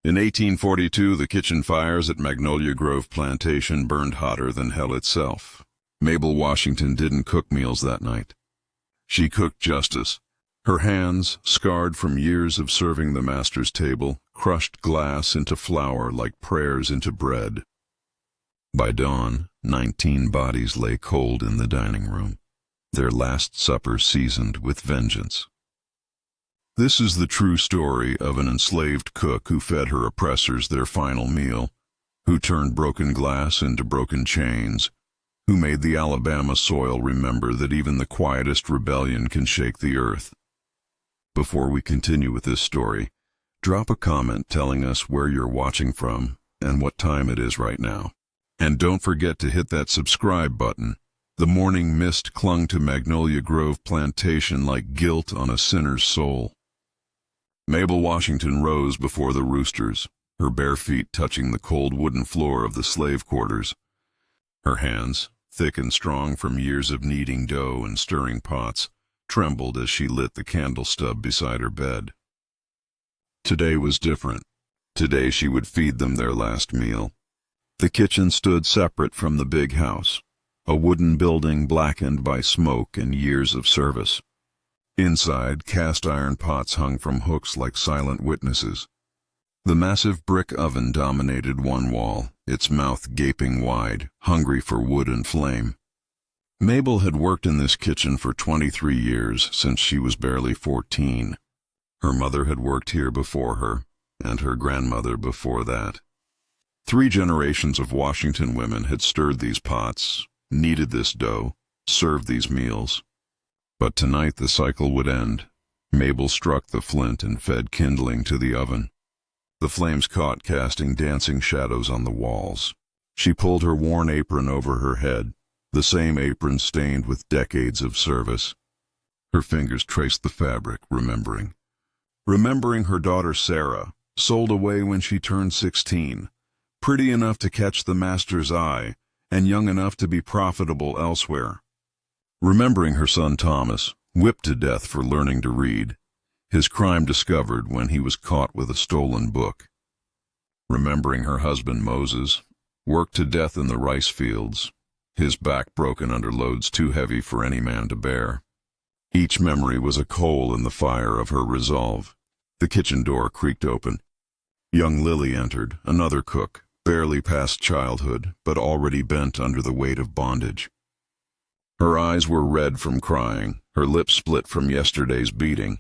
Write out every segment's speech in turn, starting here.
In 1842, the kitchen fires at Magnolia Grove Plantation burned hotter than hell itself. Mabel Washington didn't cook meals that night. She cooked justice. Her hands, scarred from years of serving the master's table, crushed glass into flour like prayers into bread. By dawn, 19 bodies lay cold in the dining room, their last supper seasoned with vengeance. This is the true story of an enslaved cook who fed her oppressors their final meal, who turned broken glass into broken chains, who made the Alabama soil remember that even the quietest rebellion can shake the earth. Before we continue with this story, drop a comment telling us where you're watching from and what time it is right now. And don't forget to hit that subscribe button. The morning mist clung to Magnolia Grove Plantation like guilt on a sinner's soul. Mabel Washington rose before the roosters, her bare feet touching the cold wooden floor of the slave quarters. Her hands, thick and strong from years of kneading dough and stirring pots, trembled as she lit the candle stub beside her bed. Today was different. Today she would feed them their last meal. The kitchen stood separate from the big house, a wooden building blackened by smoke and years of service. Inside, cast-iron pots hung from hooks like silent witnesses. The massive brick oven dominated one wall, its mouth gaping wide, hungry for wood and flame. Mabel had worked in this kitchen for 23 years, since she was barely 14. Her mother had worked here before her, and her grandmother before that. 3 generations of Washington women had stirred these pots, kneaded this dough, served these meals. But tonight the cycle would end. Mabel struck the flint and fed kindling to the oven. The flames caught, casting dancing shadows on the walls. She pulled her worn apron over her head, the same apron stained with decades of service. Her fingers traced the fabric, remembering. Remembering her daughter Sarah, sold away when she turned 16, pretty enough to catch the master's eye, and young enough to be profitable elsewhere. Remembering her son Thomas, whipped to death for learning to read, his crime discovered when he was caught with a stolen book. Remembering her husband Moses, worked to death in the rice fields, his back broken under loads too heavy for any man to bear. Each memory was a coal in the fire of her resolve. The kitchen door creaked open. Young Lily entered, another cook, barely past childhood, but already bent under the weight of bondage. Her eyes were red from crying, her lips split from yesterday's beating.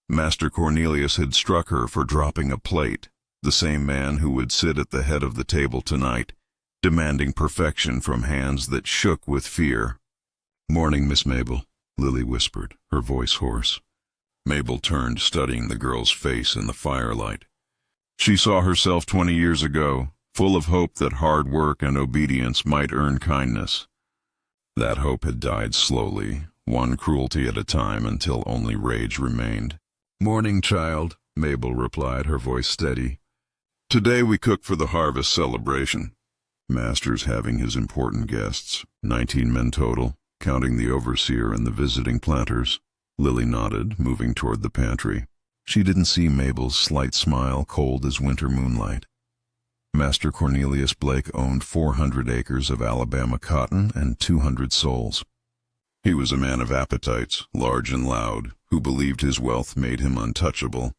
Master Cornelius had struck her for dropping a plate, the same man who would sit at the head of the table tonight, demanding perfection from hands that shook with fear. "Morning, Miss Mabel," Lily whispered, her voice hoarse. Mabel turned, studying the girl's face in the firelight. She saw herself 20 years ago, full of hope that hard work and obedience might earn kindness. That hope had died slowly, one cruelty at a time, until only rage remained. "Morning, child," Mabel replied, her voice steady. "Today we cook for the harvest celebration. Master's having his important guests, 19 men total, counting the overseer and the visiting planters." Lily nodded, moving toward the pantry. She didn't see Mabel's slight smile, cold as winter moonlight. Master Cornelius Blake owned 400 acres of Alabama cotton and 200 souls. He was a man of appetites, large and loud, who believed his wealth made him untouchable.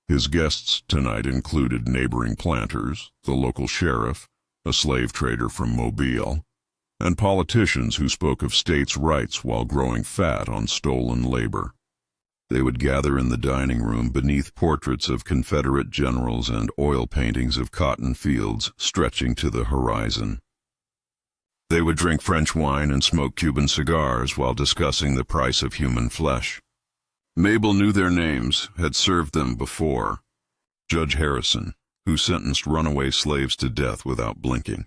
His guests tonight included neighboring planters, the local sheriff, a slave trader from Mobile, and politicians who spoke of states' rights while growing fat on stolen labor. They would gather in the dining room beneath portraits of Confederate generals and oil paintings of cotton fields stretching to the horizon. They would drink French wine and smoke Cuban cigars while discussing the price of human flesh. Mabel knew their names, had served them before. Judge Harrison, who sentenced runaway slaves to death without blinking.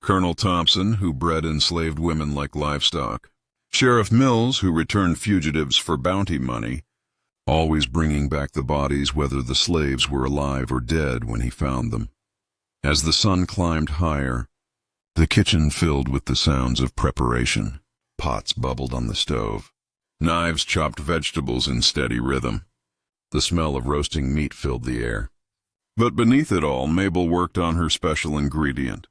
Colonel Thompson, who bred enslaved women like livestock. Sheriff Mills, who returned fugitives for bounty money, always bringing back the bodies whether the slaves were alive or dead when he found them. As the sun climbed higher, the kitchen filled with the sounds of preparation. Pots bubbled on the stove. Knives chopped vegetables in steady rhythm. The smell of roasting meat filled the air. But beneath it all, Mabel worked on her special ingredient.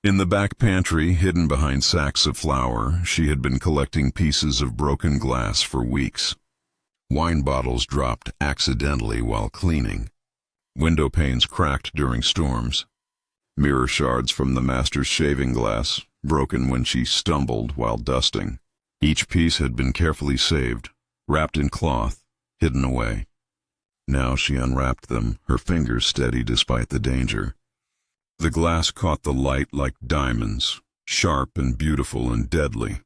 In the back pantry, hidden behind sacks of flour, she had been collecting pieces of broken glass for weeks. Wine bottles dropped accidentally while cleaning. Window panes cracked during storms. Mirror shards from the master's shaving glass, broken when she stumbled while dusting. Each piece had been carefully saved, wrapped in cloth, hidden away. Now she unwrapped them, her fingers steady despite the danger. The glass caught the light like diamonds, sharp and beautiful and deadly.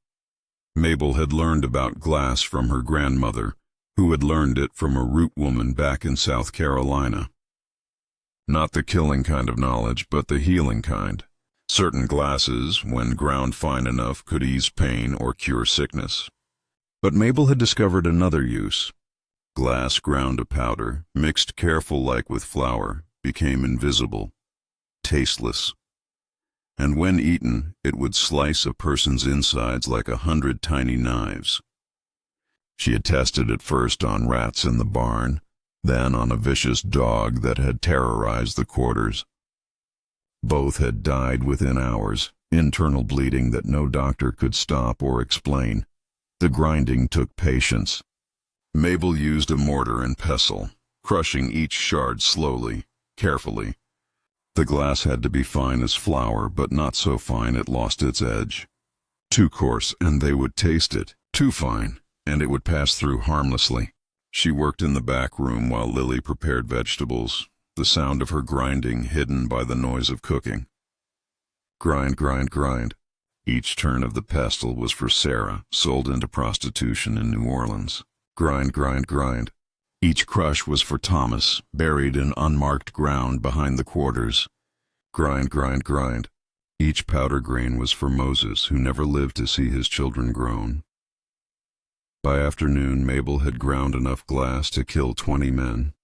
Mabel had learned about glass from her grandmother, who had learned it from a root woman back in South Carolina. Not the killing kind of knowledge, but the healing kind. Certain glasses, when ground fine enough, could ease pain or cure sickness. But Mabel had discovered another use. Glass ground to powder, mixed careful-like with flour, became invisible, tasteless. And when eaten, it would slice a person's insides like 100 tiny knives. She had tested it first on rats in the barn, then on a vicious dog that had terrorized the quarters. Both had died within hours, internal bleeding that no doctor could stop or explain. The grinding took patience. Mabel used a mortar and pestle, crushing each shard slowly, carefully. The glass had to be fine as flour, but not so fine it lost its edge. Too coarse, and they would taste it. Too fine, and it would pass through harmlessly. She worked in the back room while Lily prepared vegetables, the sound of her grinding hidden by the noise of cooking. Grind, grind, grind. Each turn of the pestle was for Sarah, sold into prostitution in New Orleans. Grind, grind, grind. Each crush was for Thomas, buried in unmarked ground behind the quarters. Grind, grind, grind. Each powder grain was for Moses, who never lived to see his children grown. By afternoon, Mabel had ground enough glass to kill 20 men.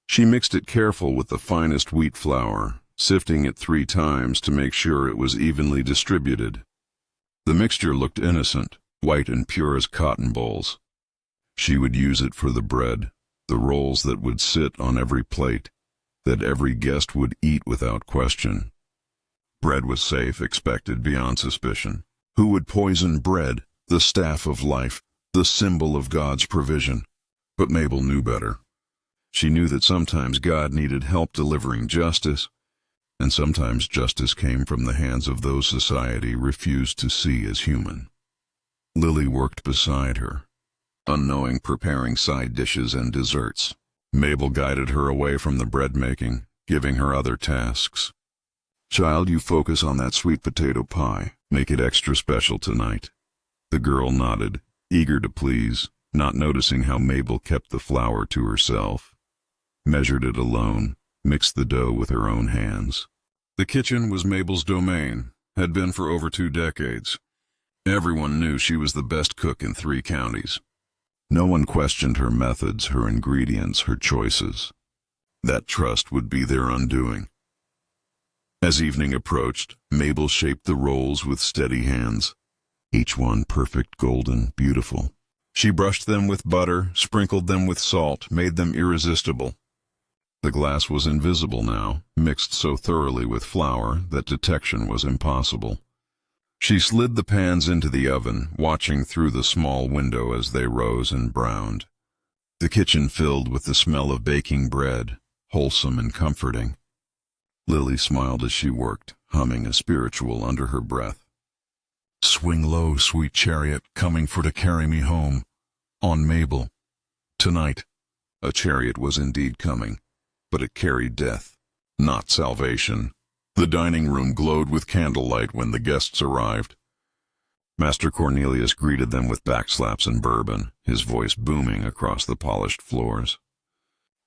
She mixed it careful with the finest wheat flour, sifting it 3 times to make sure it was evenly distributed. The mixture looked innocent, white and pure as cotton balls. She would use it for the bread, the rolls that would sit on every plate, that every guest would eat without question. Bread was safe, expected, beyond suspicion. Who would poison bread, the staff of life, the symbol of God's provision? But Mabel knew better. She knew that sometimes God needed help delivering justice, and sometimes justice came from the hands of those society refused to see as human. Lily worked beside her, unknowing, preparing side dishes and desserts. Mabel guided her away from the bread making, giving her other tasks. "Child, you focus on that sweet potato pie. Make it extra special tonight." The girl nodded, eager to please, not noticing how Mabel kept the flour to herself, measured it alone, mixed the dough with her own hands. The kitchen was Mabel's domain, had been for over 2 decades. Everyone knew she was the best cook in 3 counties. No one questioned her methods, her ingredients, her choices. That trust would be their undoing. As evening approached, Mabel shaped the rolls with steady hands, each one perfect, golden, beautiful. She brushed them with butter, sprinkled them with salt, made them irresistible. The glass was invisible now, mixed so thoroughly with flour that detection was impossible. She slid the pans into the oven, watching through the small window as they rose and browned. The kitchen filled with the smell of baking bread, wholesome and comforting. Lily smiled as she worked, humming a spiritual under her breath. "Swing low, sweet chariot, coming for to carry me home. On Mabel." Tonight, a chariot was indeed coming, but it carried death, not salvation. The dining room glowed with candlelight when the guests arrived. Master Cornelius greeted them with backslaps and bourbon, his voice booming across the polished floors.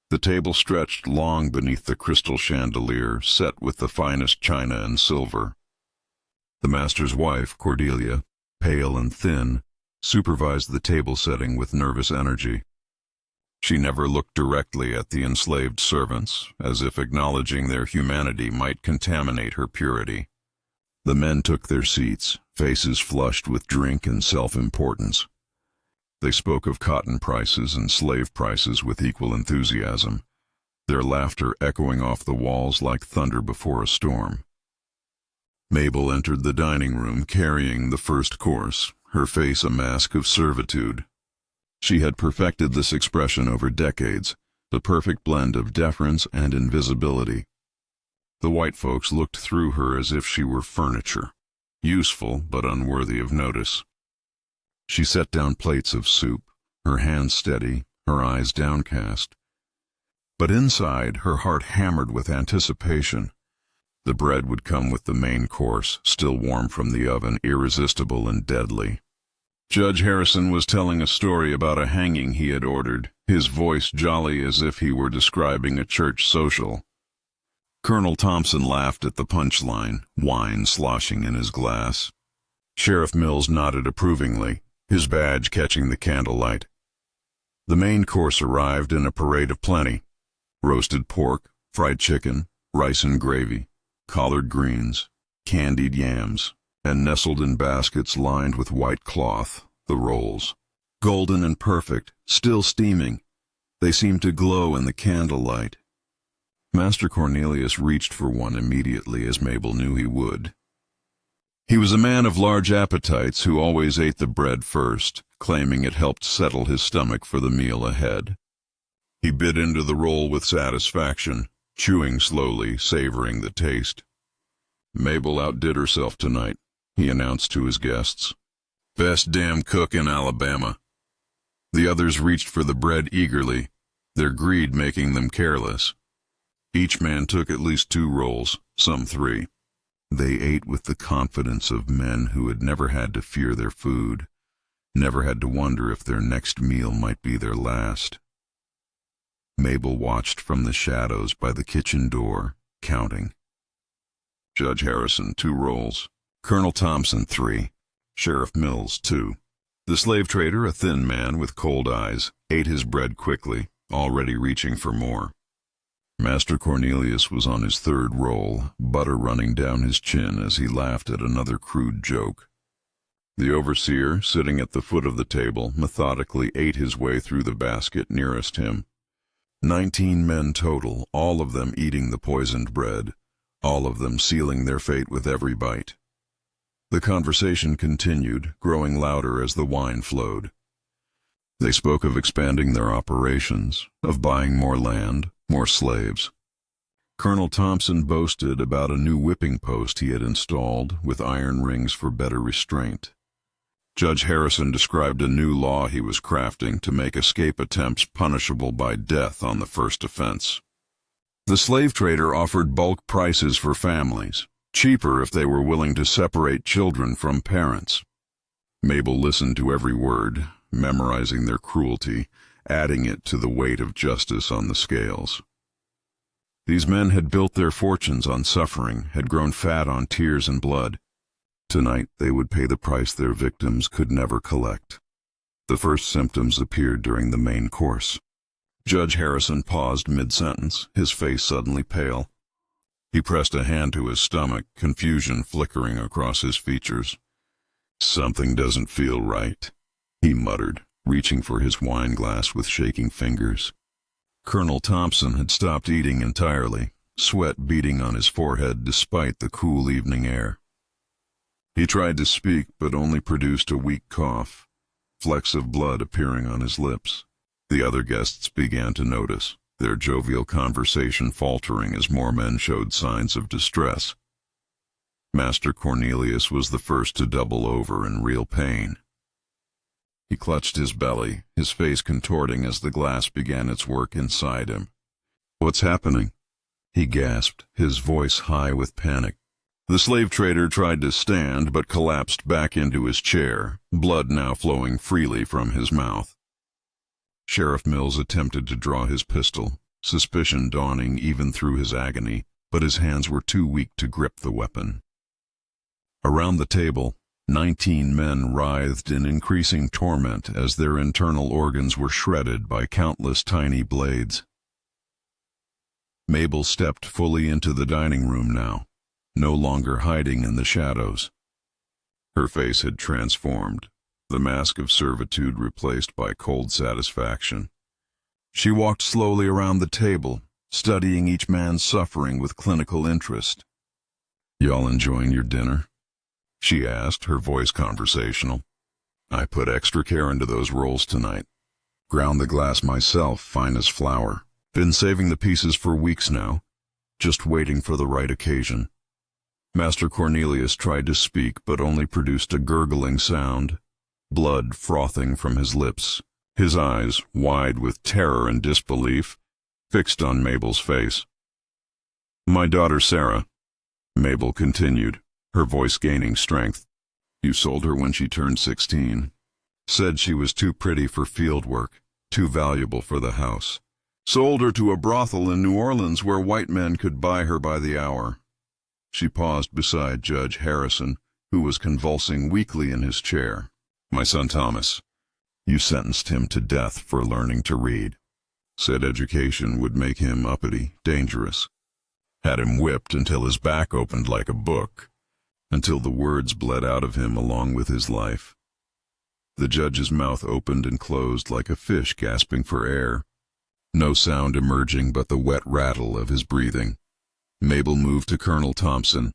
The table stretched long beneath the crystal chandelier, set with the finest china and silver. The master's wife, Cordelia, pale and thin, supervised the table setting with nervous energy. She never looked directly at the enslaved servants, as if acknowledging their humanity might contaminate her purity. The men took their seats, faces flushed with drink and self-importance. They spoke of cotton prices and slave prices with equal enthusiasm. their laughter echoing off the walls like thunder before a storm. Mabel entered the dining room carrying the first course, her face a mask of servitude. She had perfected this expression over decades, the perfect blend of deference and invisibility. The white folks looked through her as if she were furniture, useful but unworthy of notice. She set down plates of soup, her hands steady, her eyes downcast. But inside, her heart hammered with anticipation. The bread would come with the main course, still warm from the oven, irresistible and deadly. Judge Harrison was telling a story about a hanging he had ordered, his voice jolly as if he were describing a church social. Colonel Thompson laughed at the punchline, wine sloshing in his glass. Sheriff Mills nodded approvingly, his badge catching the candlelight. The main course arrived in a parade of plenty: roasted pork, fried chicken, rice and gravy, collard greens, candied yams, and nestled in baskets lined with white cloth, the rolls. Golden and perfect, still steaming, they seemed to glow in the candlelight. Master Cornelius reached for one immediately, as Mabel knew he would. He was a man of large appetites who always ate the bread first, claiming it helped settle his stomach for the meal ahead. He bit into the roll with satisfaction, chewing slowly, savoring the taste. "Mabel outdid herself tonight," he announced to his guests. "Best damn cook in Alabama." The others reached for the bread eagerly, their greed making them careless. Each man took at least 2 rolls, some 3. They ate with the confidence of men who had never had to fear their food, never had to wonder if their next meal might be their last. Mabel watched from the shadows by the kitchen door, counting. Judge Harrison, 2 rolls. Colonel Thompson, 3. Sheriff Mills, 2. The slave trader, a thin man with cold eyes, ate his bread quickly, already reaching for more. Master Cornelius was on his 3rd roll, butter running down his chin as he laughed at another crude joke. The overseer, sitting at the foot of the table, methodically ate his way through the basket nearest him. 19 men total, all of them eating the poisoned bread, all of them sealing their fate with every bite. The conversation continued, growing louder as the wine flowed. They spoke of expanding their operations, of buying more land, more slaves. Colonel Thompson boasted about a new whipping post he had installed, with iron rings for better restraint. Judge Harrison described a new law he was crafting to make escape attempts punishable by death on the first offense. The slave trader offered bulk prices for families, cheaper if they were willing to separate children from parents. Mabel listened to every word, memorizing their cruelty, adding it to the weight of justice on the scales. These men had built their fortunes on suffering, had grown fat on tears and blood. Tonight they would pay the price their victims could never collect. The first symptoms appeared during the main course. Judge Harrison paused mid-sentence, his face suddenly pale. He pressed a hand to his stomach, confusion flickering across his features. "Something doesn't feel right," he muttered, reaching for his wine glass with shaking fingers. Colonel Thompson had stopped eating entirely, sweat beading on his forehead despite the cool evening air. He tried to speak, but only produced a weak cough, flecks of blood appearing on his lips. The other guests began to notice, their jovial conversation faltering as more men showed signs of distress. Master Cornelius was the first to double over in real pain. He clutched his belly, his face contorting as the glass began its work inside him. "What's happening?" he gasped, his voice high with panic. The slave trader tried to stand but collapsed back into his chair, blood now flowing freely from his mouth. Sheriff Mills attempted to draw his pistol, suspicion dawning even through his agony, but his hands were too weak to grip the weapon. Around the table, 19 men writhed in increasing torment as their internal organs were shredded by countless tiny blades. Mabel stepped fully into the dining room now, no longer hiding in the shadows. Her face had transformed, the mask of servitude replaced by cold satisfaction. She walked slowly around the table, studying each man's suffering with clinical interest. "Y'all enjoying your dinner?" she asked, her voice conversational. "I put extra care into those rolls tonight. Ground the glass myself, fine as flour. Been saving the pieces for weeks now, just waiting for the right occasion." Master Cornelius tried to speak, but only produced a gurgling sound, blood frothing from his lips, his eyes, wide with terror and disbelief, fixed on Mabel's face. "My daughter Sarah," Mabel continued, her voice gaining strength. "You sold her when she turned 16. Said she was too pretty for field work, too valuable for the house. Sold her to a brothel in New Orleans where white men could buy her by the hour." She paused beside Judge Harrison, who was convulsing weakly in his chair. "My son Thomas, you sentenced him to death for learning to read. Said education would make him uppity, dangerous. Had him whipped until his back opened like a book, until the words bled out of him along with his life." The judge's mouth opened and closed like a fish gasping for air. No sound emerging but the wet rattle of his breathing. Mabel moved to Colonel Thompson,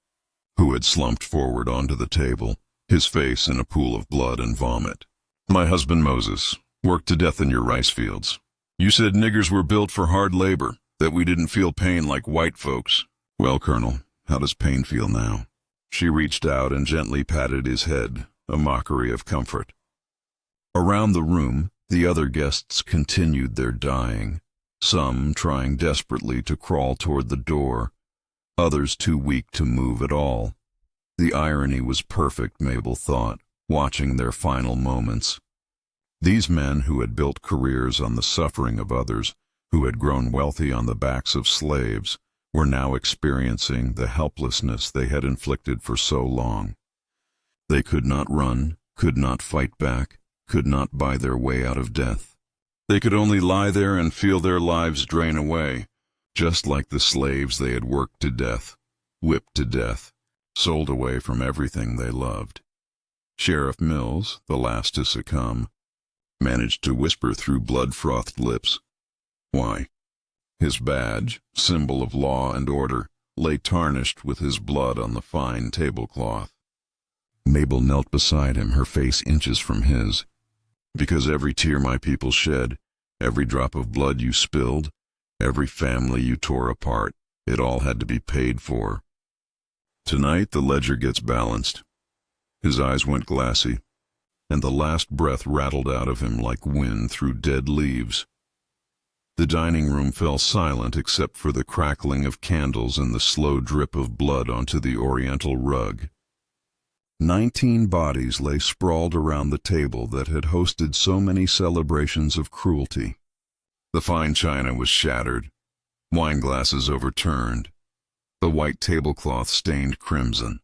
who had slumped forward onto the table, his face in a pool of blood and vomit. "My husband Moses worked to death in your rice fields. You said niggers were built for hard labor, that we didn't feel pain like white folks. Well, Colonel, how does pain feel now?" She reached out and gently patted his head, a mockery of comfort. Around the room, the other guests continued their dying, some trying desperately to crawl toward the door, others too weak to move at all. The irony was perfect, Mabel thought, watching their final moments. These men who had built careers on the suffering of others, who had grown wealthy on the backs of slaves, were now experiencing the helplessness they had inflicted for so long. They could not run, could not fight back, could not buy their way out of death. They could only lie there and feel their lives drain away, just like the slaves they had worked to death, whipped to death, sold away from everything they loved. Sheriff Mills, the last to succumb, managed to whisper through blood-frothed lips, "Why?" His badge, symbol of law and order, lay tarnished with his blood on the fine tablecloth. Mabel knelt beside him, her face inches from his. "Because every tear my people shed, every drop of blood you spilled, every family you tore apart, it all had to be paid for. Tonight the ledger gets balanced." His eyes went glassy, and the last breath rattled out of him like wind through dead leaves. The dining room fell silent except for the crackling of candles and the slow drip of blood onto the oriental rug. 19 bodies lay sprawled around the table that had hosted so many celebrations of cruelty. The fine china was shattered, wine glasses overturned, the white tablecloth stained crimson.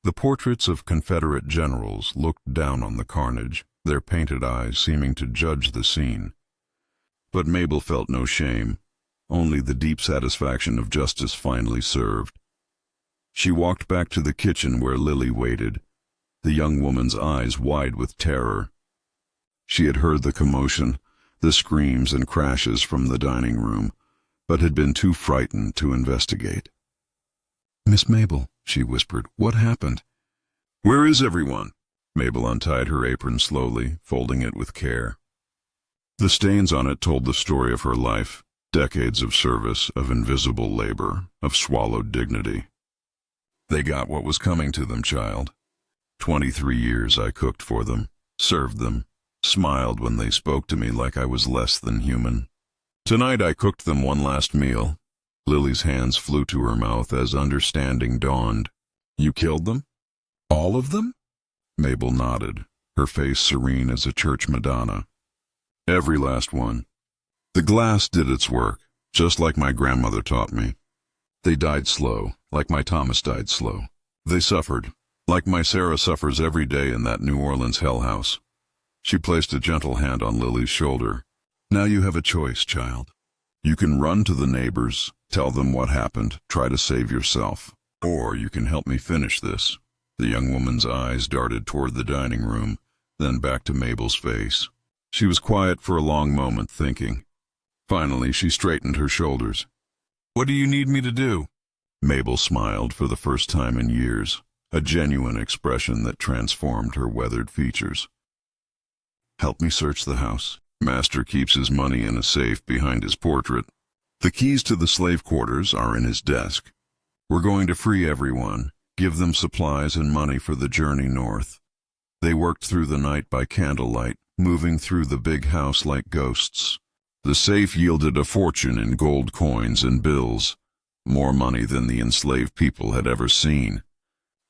The portraits of Confederate generals looked down on the carnage, their painted eyes seeming to judge the scene. But Mabel felt no shame, only the deep satisfaction of justice finally served. She walked back to the kitchen where Lily waited, the young woman's eyes wide with terror. She had heard the commotion, the screams and crashes from the dining room, but had been too frightened to investigate. "Miss Mabel," she whispered, "what happened?" "Where is everyone?" Mabel untied her apron slowly, folding it with care. The stains on it told the story of her life, decades of service, of invisible labor, of swallowed dignity. "They got what was coming to them, child. 23 years I cooked for them, served them, smiled when they spoke to me like I was less than human. Tonight I cooked them one last meal." Lily's hands flew to her mouth as understanding dawned. "You killed them? All of them?" Mabel nodded, her face serene as a church Madonna. "Every last one. The glass did its work, just like my grandmother taught me. They died slow, like my Thomas died slow. They suffered, like my Sarah suffers every day in that New Orleans hell house." She placed a gentle hand on Lily's shoulder. "Now you have a choice, child. You can run to the neighbors, tell them what happened, try to save yourself. Or you can help me finish this." The young woman's eyes darted toward the dining room, then back to Mabel's face. She was quiet for a long moment, thinking. Finally, she straightened her shoulders. "What do you need me to do?" Mabel smiled for the first time in years, a genuine expression that transformed her weathered features. "Help me search the house. Master keeps his money in a safe behind his portrait. The keys to the slave quarters are in his desk. We're going to free everyone, give them supplies and money for the journey north." They worked through the night by candlelight, moving through the big house like ghosts. The safe yielded a fortune in gold coins and bills, more money than the enslaved people had ever seen.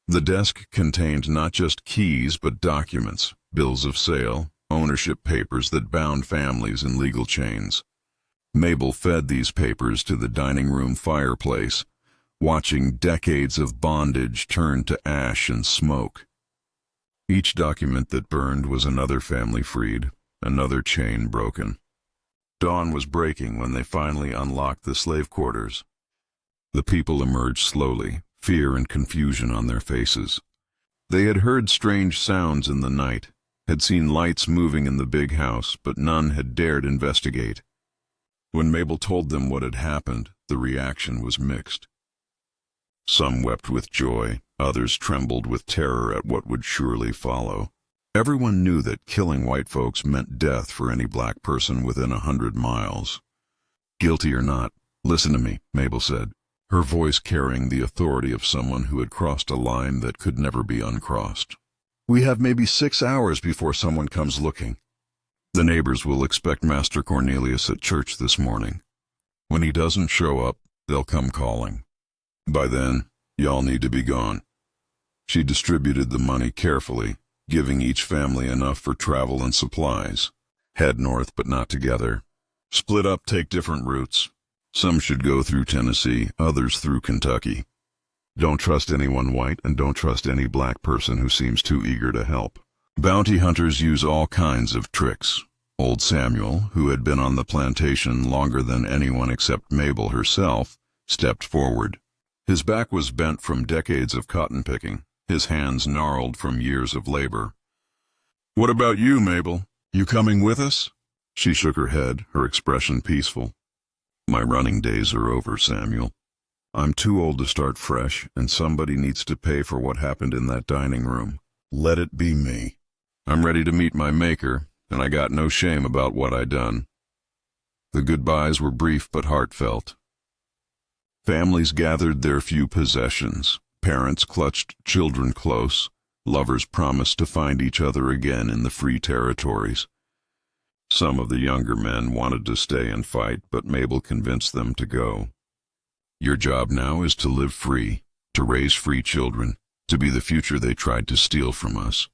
The desk contained not just keys but documents, bills of sale, ownership papers that bound families in legal chains. Mabel fed these papers to the dining room fireplace, watching decades of bondage turn to ash and smoke. Each document that burned was another family freed, another chain broken. Dawn was breaking when they finally unlocked the slave quarters. The people emerged slowly, fear and confusion on their faces. They had heard strange sounds in the night, had seen lights moving in the big house, but none had dared investigate. When Mabel told them what had happened, the reaction was mixed. Some wept with joy, others trembled with terror at what would surely follow. Everyone knew that killing white folks meant death for any black person within 100 miles. "Guilty or not, listen to me," Mabel said, her voice carrying the authority of someone who had crossed a line that could never be uncrossed. "We have maybe 6 hours before someone comes looking. The neighbors will expect Master Cornelius at church this morning. When he doesn't show up, they'll come calling. By then, y'all need to be gone." She distributed the money carefully, giving each family enough for travel and supplies. "Head north, but not together. Split up, take different routes. Some should go through Tennessee, others through Kentucky. Don't trust anyone white, and don't trust any black person who seems too eager to help. Bounty hunters use all kinds of tricks." Old Samuel, who had been on the plantation longer than anyone except Mabel herself, stepped forward. His back was bent from decades of cotton picking, his hands gnarled from years of labor. "What about you, Mabel? You coming with us?" She shook her head, her expression peaceful. "My running days are over, Samuel. I'm too old to start fresh, and somebody needs to pay for what happened in that dining room. Let it be me. I'm ready to meet my maker, and I got no shame about what I done." The goodbyes were brief but heartfelt. Families gathered their few possessions. Parents clutched children close. Lovers promised to find each other again in the free territories. Some of the younger men wanted to stay and fight, but Mabel convinced them to go. "Your job now is to live free, to raise free children, to be the future they tried to steal from us.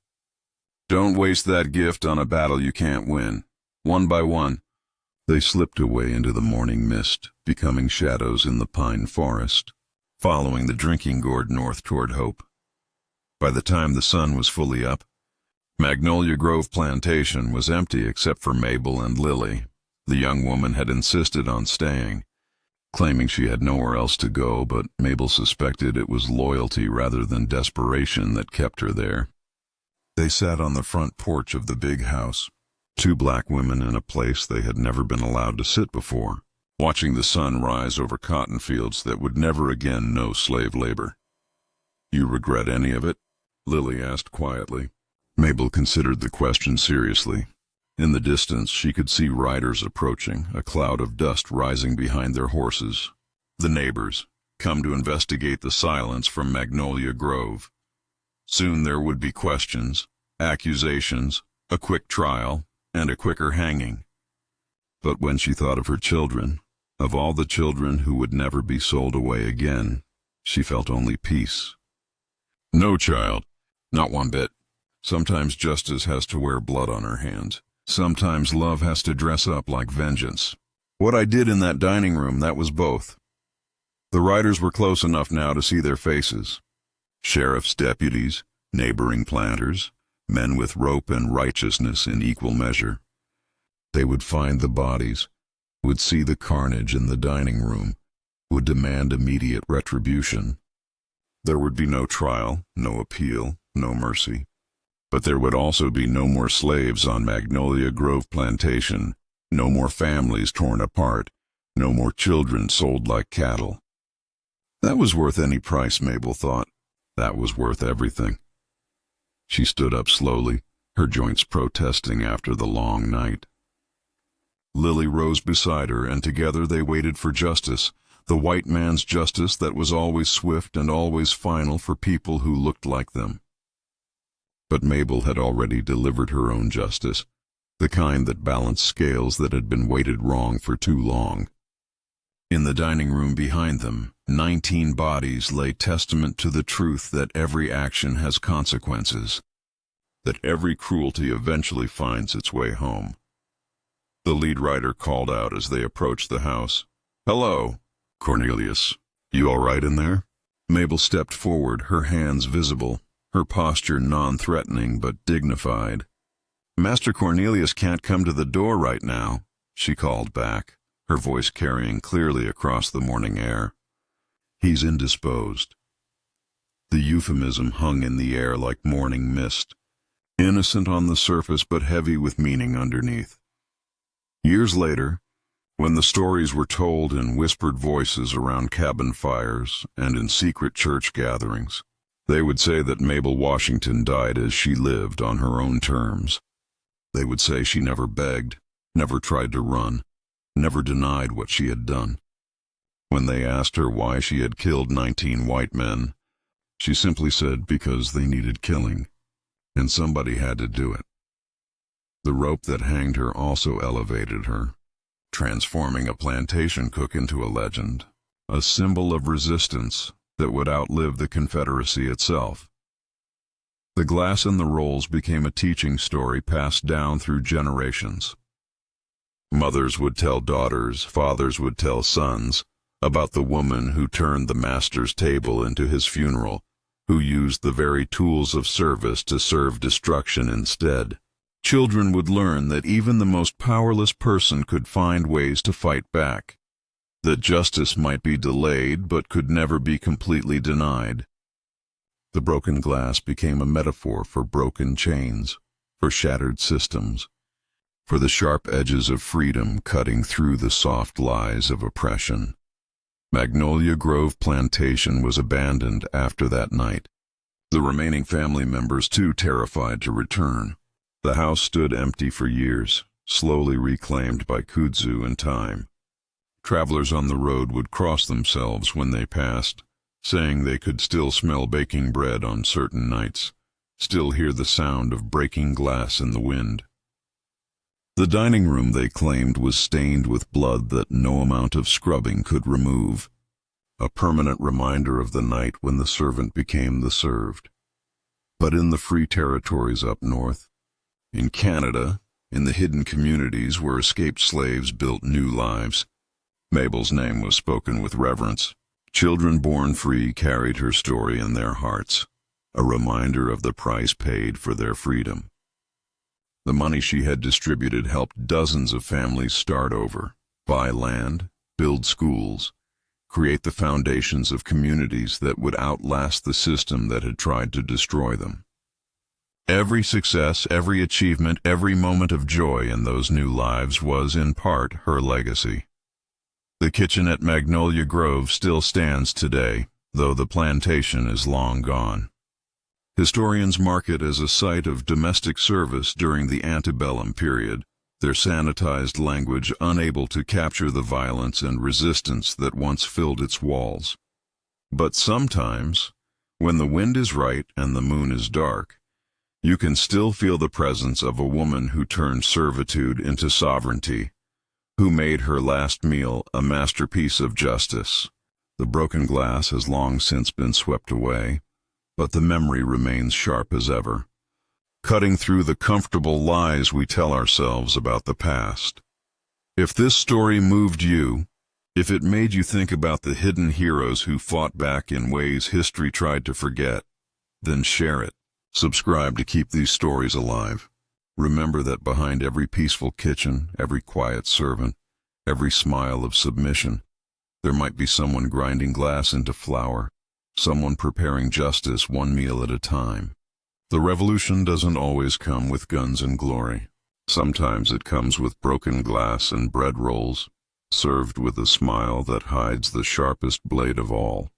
Don't waste that gift on a battle you can't win." One by one, they slipped away into the morning mist, becoming shadows in the pine forest, following the drinking gourd north toward hope. By the time the sun was fully up, Magnolia Grove Plantation was empty except for Mabel and Lily. The young woman had insisted on staying, claiming she had nowhere else to go, but Mabel suspected it was loyalty rather than desperation that kept her there. They sat on the front porch of the big house, two black women in a place they had never been allowed to sit before, watching the sun rise over cotton fields that would never again know slave labor. "You regret any of it?" Lily asked quietly. Mabel considered the question seriously. In the distance, she could see riders approaching, a cloud of dust rising behind their horses. The neighbors, come to investigate the silence from Magnolia Grove. Soon there would be questions, accusations, a quick trial, and a quicker hanging. But when she thought of her children, of all the children who would never be sold away again, she felt only peace. "No, child, not one bit. Sometimes justice has to wear blood on her hands. Sometimes love has to dress up like vengeance. What I did in that dining room, that was both." The riders were close enough now to see their faces. Sheriff's deputies, neighboring planters, men with rope and righteousness in equal measure. They would find the bodies, would see the carnage in the dining room, would demand immediate retribution. There would be no trial, no appeal, no mercy. But there would also be no more slaves on Magnolia Grove Plantation, No more families torn apart. No more children sold like cattle. That was worth any price, Mabel thought. That was worth everything. She stood up slowly, her joints protesting after the long night. Lily rose beside her, and together they waited for justice, the white man's justice that was always swift and always final for people who looked like them. But Mabel had already delivered her own justice, the kind that balanced scales that had been weighted wrong for too long. In the dining room behind them, 19 bodies lay testament to the truth that every action has consequences, that every cruelty eventually finds its way home. The lead writer called out as they approached the house. "Hello, Cornelius. You all right in there?" Mabel stepped forward, her hands visible, her posture non-threatening but dignified. "Master Cornelius can't come to the door right now," she called back, her voice carrying clearly across the morning air. "He's indisposed." The euphemism hung in the air like morning mist, innocent on the surface but heavy with meaning underneath. Years later, when the stories were told in whispered voices around cabin fires and in secret church gatherings, they would say that Mabel Washington died as she lived on her own terms. They would say she never begged, never tried to run, never denied what she had done. When they asked her why she had killed 19 white men, she simply said because they needed killing, and somebody had to do it. The rope that hanged her also elevated her, transforming a plantation cook into a legend, a symbol of resistance that would outlive the Confederacy itself. The glass in the rolls became a teaching story passed down through generations. Mothers would tell daughters, fathers would tell sons, about the woman who turned the master's table into his funeral, who used the very tools of service to serve destruction instead. Children would learn that even the most powerless person could find ways to fight back, that justice might be delayed but could never be completely denied. The broken glass became a metaphor for broken chains, for shattered systems, for the sharp edges of freedom cutting through the soft lies of oppression. Magnolia Grove Plantation was abandoned after that night, the remaining family members too terrified to return. The house stood empty for years, slowly reclaimed by kudzu and time. Travelers on the road would cross themselves when they passed, saying they could still smell baking bread on certain nights, still hear the sound of breaking glass in the wind. The dining room, they claimed, was stained with blood that no amount of scrubbing could remove, a permanent reminder of the night when the servant became the served. But in the free territories up north, in Canada, in the hidden communities where escaped slaves built new lives, Mabel's name was spoken with reverence. Children born free carried her story in their hearts, a reminder of the price paid for their freedom. The money she had distributed helped dozens of families start over, buy land, build schools, create the foundations of communities that would outlast the system that had tried to destroy them. Every success, every achievement, every moment of joy in those new lives was, in part, her legacy. The kitchen at Magnolia Grove still stands today, though the plantation is long gone. Historians mark it as a site of domestic service during the antebellum period, their sanitized language unable to capture the violence and resistance that once filled its walls. But sometimes, when the wind is right and the moon is dark, you can still feel the presence of a woman who turned servitude into sovereignty, who made her last meal a masterpiece of justice. The broken glass has long since been swept away, but the memory remains sharp as ever, cutting through the comfortable lies we tell ourselves about the past. If this story moved you, if it made you think about the hidden heroes who fought back in ways history tried to forget, then share it. Subscribe to keep these stories alive. Remember that behind every peaceful kitchen, every quiet servant, every smile of submission, there might be someone grinding glass into flour, someone preparing justice one meal at a time. The revolution doesn't always come with guns and glory. Sometimes it comes with broken glass and bread rolls, served with a smile that hides the sharpest blade of all.